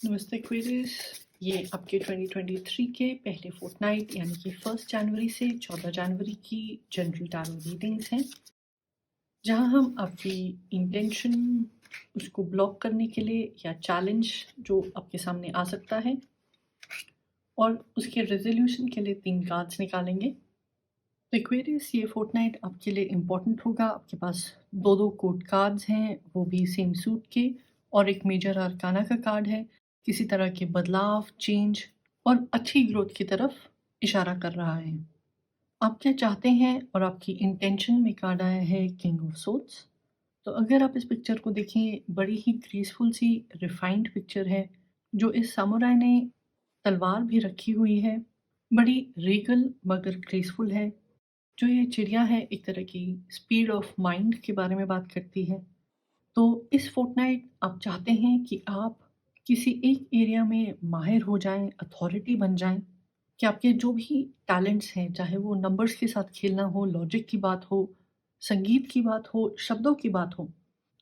नमस्ते क्वेरीज। ये आपके 2023 के पहले फोर्टनाइट यानी कि 1 जनवरी से 14 जनवरी की जनरल टैरो रीडिंग्स हैं, जहां हम आपकी इंटेंशन उसको ब्लॉक करने के लिए या चैलेंज जो आपके सामने आ सकता है और उसके रेजोल्यूशन के लिए 3 कार्ड्स निकालेंगे। तो एक्वेरियस, ये फोर्टनाइट आपके लिए इम्पोर्टेंट होगा। आपके पास दो दो कोर्ट कार्ड्स हैं, वो भी सेम सूट के, और एक मेजर आर्काना का कार्ड है। किसी तरह के बदलाव, चेंज और अच्छी ग्रोथ की तरफ इशारा कर रहा है। आप क्या चाहते हैं और आपकी इंटेंशन में कार्ड आया है किंग ऑफ सोर्ड्स। तो अगर आप इस पिक्चर को देखें, बड़ी ही ग्रेसफुल सी रिफाइंड पिक्चर है, जो इस सामुराई ने तलवार भी रखी हुई है। बड़ी रीगल मगर ग्रेसफुल है। जो ये चिड़िया है, एक तरह की स्पीड ऑफ माइंड के बारे में बात करती है। तो इस फोर्टनाइट आप चाहते हैं कि आप किसी एक एरिया में माहिर हो जाएं, अथॉरिटी बन जाएं, कि आपके जो भी टैलेंट्स हैं, चाहे वो नंबर्स के साथ खेलना हो, लॉजिक की बात हो, संगीत की बात हो, शब्दों की बात हो,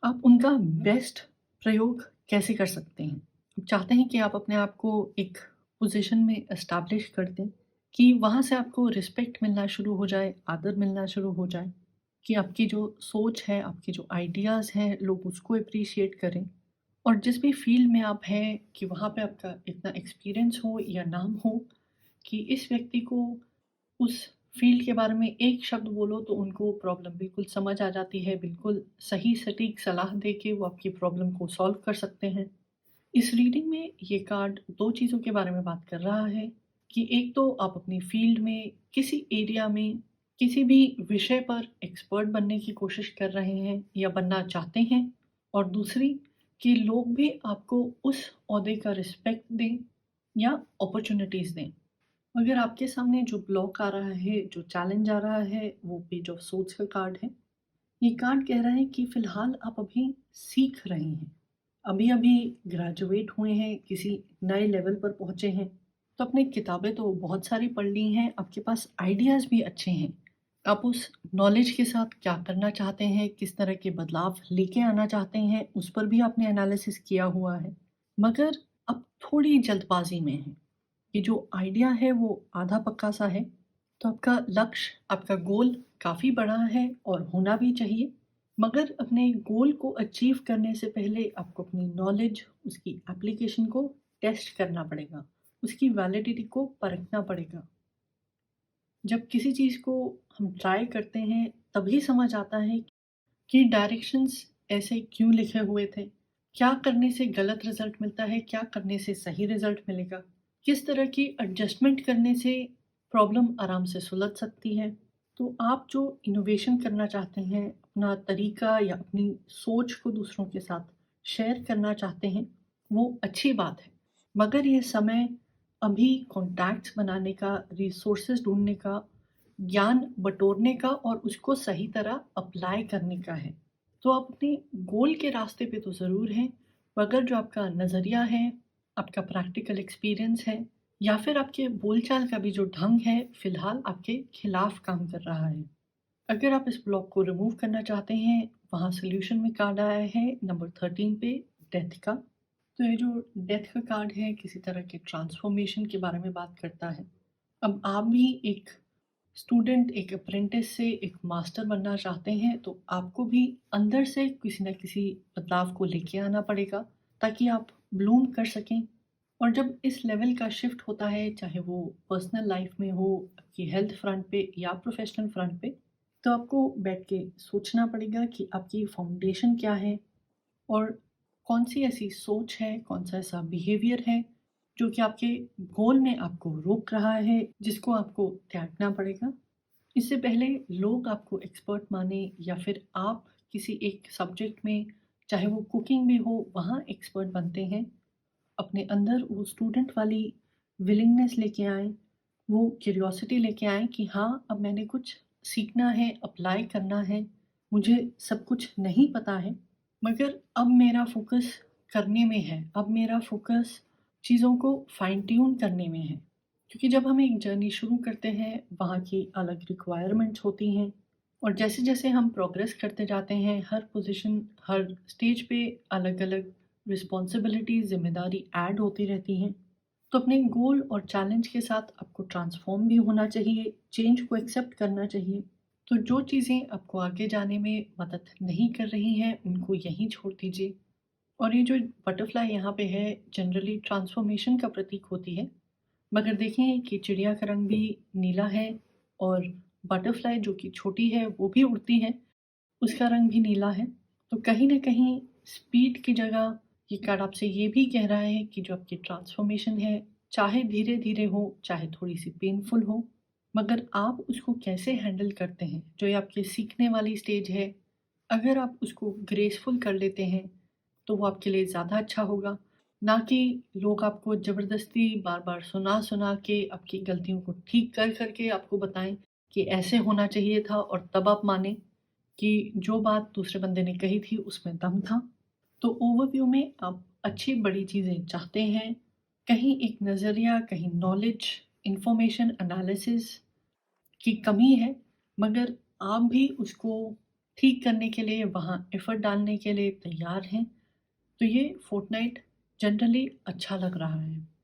आप उनका बेस्ट प्रयोग कैसे कर सकते हैं। आप चाहते हैं कि आप अपने आप को एक पोजीशन में एस्टैब्लिश कर दें, कि वहाँ से आपको रिस्पेक्ट मिलना शुरू हो जाए, आदर मिलना शुरू हो जाए, कि आपकी जो सोच है, आपके जो आइडियाज़ हैं, लोग उसको एप्रिशिएट करें। और जिस भी फ़ील्ड में आप हैं, कि वहाँ पे आपका इतना एक्सपीरियंस हो या नाम हो कि इस व्यक्ति को उस फ़ील्ड के बारे में एक शब्द बोलो तो उनको प्रॉब्लम बिल्कुल समझ आ जाती है, बिल्कुल सही सटीक सलाह दे के वो आपकी प्रॉब्लम को सॉल्व कर सकते हैं। इस रीडिंग में ये कार्ड 2 चीज़ों के बारे में बात कर रहा है, कि एक तो आप अपनी फ़ील्ड में, किसी एरिया में, किसी भी विषय पर एक्सपर्ट बनने की कोशिश कर रहे हैं या बनना चाहते हैं, और दूसरी कि लोग भी आपको उस ओहदे का रिस्पेक्ट दें या अपॉर्च्युनिटीज़ दें। मगर आपके सामने जो ब्लॉक आ रहा है, जो चैलेंज आ रहा है, वो पेज ऑफ सोर्ड्स का कार्ड है। ये कार्ड कह रहा है कि फ़िलहाल आप अभी सीख रहे हैं। अभी-अभी ग्रेजुएट हुए हैं, किसी नए लेवल पर पहुँचे हैं, तो आपने किताबें तो बहुत सारी पढ़ ली हैं, आपके पास आइडियाज़ भी अच्छे हैं। आप उस नॉलेज के साथ क्या करना चाहते हैं, किस तरह के बदलाव लेके आना चाहते हैं, उस पर भी आपने एनालिसिस किया हुआ है। मगर अब थोड़ी जल्दबाज़ी में हैं, कि जो आइडिया है वो आधा पक्का सा है। तो आपका लक्ष्य, आपका गोल काफ़ी बड़ा है और होना भी चाहिए। मगर अपने गोल को अचीव करने से पहले आपको अपनी नॉलेज, उसकी एप्लीकेशन को टेस्ट करना पड़ेगा, उसकी वैलिडिटी को परखना पड़ेगा। जब किसी चीज़ को हम ट्राई करते हैं, तभी समझ आता है कि डायरेक्शंस ऐसे क्यों लिखे हुए थे, क्या करने से गलत रिजल्ट मिलता है, क्या करने से सही रिजल्ट मिलेगा, किस तरह की एडजस्टमेंट करने से प्रॉब्लम आराम से सुलझ सकती है। तो आप जो इनोवेशन करना चाहते हैं, अपना तरीका या अपनी सोच को दूसरों के साथ शेयर करना चाहते हैं, वो अच्छी बात है। मगर ये समय अभी कॉन्टैक्ट्स बनाने का, रिसोर्सेज ढूँढने का, ज्ञान बटोरने का और उसको सही तरह अप्लाई करने का है। तो आप अपने गोल के रास्ते पे तो ज़रूर हैं, मगर जो आपका नज़रिया है, आपका प्रैक्टिकल एक्सपीरियंस है, या फिर आपके बोलचाल का भी जो ढंग है, फ़िलहाल आपके खिलाफ काम कर रहा है। अगर आप इस ब्लॉक को रिमूव करना चाहते हैं, वहाँ सॉल्यूशन में कार्ड आया है नंबर 13 पे, डेथ का। तो ये जो डेथ का कार्ड है, किसी तरह के ट्रांसफॉर्मेशन के बारे में बात करता है। अब आप भी एक स्टूडेंट, एक अप्रेंटिस से एक मास्टर बनना चाहते हैं, तो आपको भी अंदर से किसी न किसी बदलाव को लेके आना पड़ेगा, ताकि आप ब्लूम कर सकें। और जब इस लेवल का शिफ्ट होता है, चाहे वो पर्सनल लाइफ में हो, आपकी हेल्थ फ्रंट पे या प्रोफेशनल फ्रंट पे, तो आपको बैठ के सोचना पड़ेगा कि आपकी फाउंडेशन क्या है, और कौन-सी ऐसी सोच है, कौन-सा ऐसा बिहेवियर है, जो कि आपके गोल में आपको रोक रहा है, जिसको आपको त्यागना पड़ेगा। इससे पहले लोग आपको एक्सपर्ट माने, या फिर आप किसी एक सब्जेक्ट में, चाहे वो कुकिंग में हो, वहाँ एक्सपर्ट बनते हैं। अपने अंदर वो स्टूडेंट वाली विलिंगनेस लेके आएँ, वो क्यूरियोसिटी लेके आएँ कि हाँ, अब मैंने कुछ सीखना है, अप्लाई करना है, मुझे सब कुछ नहीं पता है, मगर अब मेरा फ़ोकस करने में है, अब मेरा फ़ोकस चीज़ों को फाइन ट्यून करने में है। क्योंकि जब हम एक जर्नी शुरू करते हैं, वहाँ की अलग रिक्वायरमेंट्स होती हैं, और जैसे-जैसे हम प्रोग्रेस करते जाते हैं, हर पोज़ीशन, हर स्टेज पे अलग-अलग रिस्पॉन्सिबिलिटी, ज़िम्मेदारी ऐड होती रहती हैं। तो अपने गोल और चैलेंज के साथ आपको ट्रांसफ़ॉर्म भी होना चाहिए, चेंज को एक्सेप्ट करना चाहिए। तो जो चीज़ें आपको आगे जाने में मदद नहीं कर रही हैं, उनको यहीं छोड़ दीजिए। और ये जो बटरफ्लाई यहाँ पे है, जनरली ट्रांसफ़ॉर्मेशन का प्रतीक होती है। मगर देखें कि चिड़िया का रंग भी नीला है और बटरफ्लाई जो कि छोटी है, वो भी उड़ती है, उसका रंग भी नीला है। तो कहीं न कहीं स्पीड की जगह ये कार्ड आपसे ये भी कह रहा है कि जो आपकी ट्रांसफ़ॉर्मेशन है, चाहे धीरे-धीरे हो, चाहे थोड़ी-सी पेनफुल हो, मगर आप उसको कैसे हैंडल करते हैं, जो ये आपकी सीखने वाली स्टेज है, अगर आप उसको ग्रेसफुल कर लेते हैं, तो वो आपके लिए ज़्यादा अच्छा होगा। ना कि लोग आपको ज़बरदस्ती बार-बार सुना-सुना के आपकी गलतियों को ठीक कर के आपको बताएँ कि ऐसे होना चाहिए था और तब आप माने। कि जो बात दूसरे बंदे ने कही थी उसमें दम था। तो ओवरव्यू में आप अच्छी बड़ी चीज़ें चाहते हैं, कहीं एक नज़रिया, कहीं नॉलेज, इन्फॉर्मेशन, एनालिसिस की कमी है, मगर आप भी उसको ठीक करने के लिए, वहाँ एफ़र्ट डालने के लिए तैयार हैं। तो ये फ़ोर्टनाइट जनरली अच्छा लग रहा है।